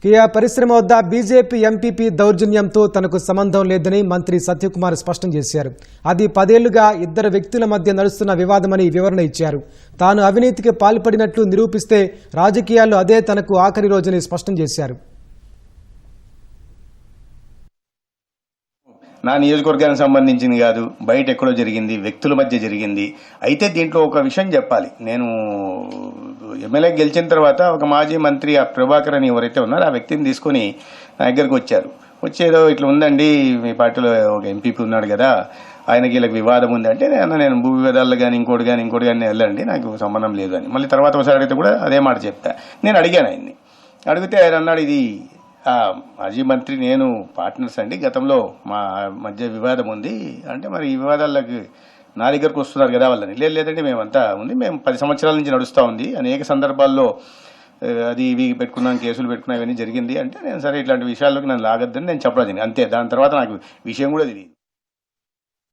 Kia పరిశ్రమ వద్ద BJP MPP దౌర్జన్యంతో తనకు సంబంధం లేదని మంత్రి సత్యకుమార్ స్పష్టం చేశారు. అది 10 ఏళ్లుగా ఇద్దరు వ్యక్తుల మధ్య నడుస్తున్న వివాదమని వివరణ ఇచ్చారు. తాను అవినీతికి పాల్పడినట్లు నిరూపిస్తే రాజకీయాల్లో అదే తనకు ఆఖరి రోజని స్పష్టం చేశారు. నా నియోజకవర్గానికి సంబంధించింది కాదు, బయట ఎక్కడో జరిగింది, వ్యక్తుల మధ్య జరిగింది. అయితే దీంట్లో ఒక విషయం చెప్పాలి. నేను ఎమ్మెల్యే గెలిచిన తర్వాత ఒక మాజీ మంత్రి ఆ ప్రభాకర్ అని ఎవరైతే ఉన్నారో ఆ వ్యక్తిని తీసుకుని నా దగ్గరకు వచ్చారు. వచ్చేదో ఇట్లా ఉందండి, మీ పార్టీలో ఒక ఎంపీపీ ఉన్నాడు కదా, ఆయనకి వీళ్ళకి వివాదం ఉంది అంటే నేను భూ వివాదాల్లో కానీ ఇంకోటి కానీ వెళ్ళండి, నాకు సంబంధం లేదు అని. మళ్ళీ తర్వాత ఒకసారి అడిగితే కూడా అదే మాట చెప్తా. నేను అడిగాను ఆయన్ని. అడిగితే ఆయన అన్నాడు, ఇది మాజీ మంత్రి నేను పార్ట్నర్స్ అండి, గతంలో మా మధ్య వివాదం ఉంది అంటే, మరి ఈ వివాదాలకు నా దగ్గరకు వస్తున్నారు కదా వాళ్ళని. లేదంటే మేమంతా ఉంది, మేము 10 సంవత్సరాల నుంచి నడుస్తూ ఉంది, అనేక సందర్భాల్లో అది ఇవి పెట్టుకున్నాం, కేసులు పెట్టుకున్నాం, ఇవన్నీ జరిగింది అంటే, నేను సరే ఇట్లాంటి విషయాల్లోకి నన్ను లాగద్దని నేను చెప్పలేదు అంతే. దాని తర్వాత నాకు విషయం కూడా తెలియదు.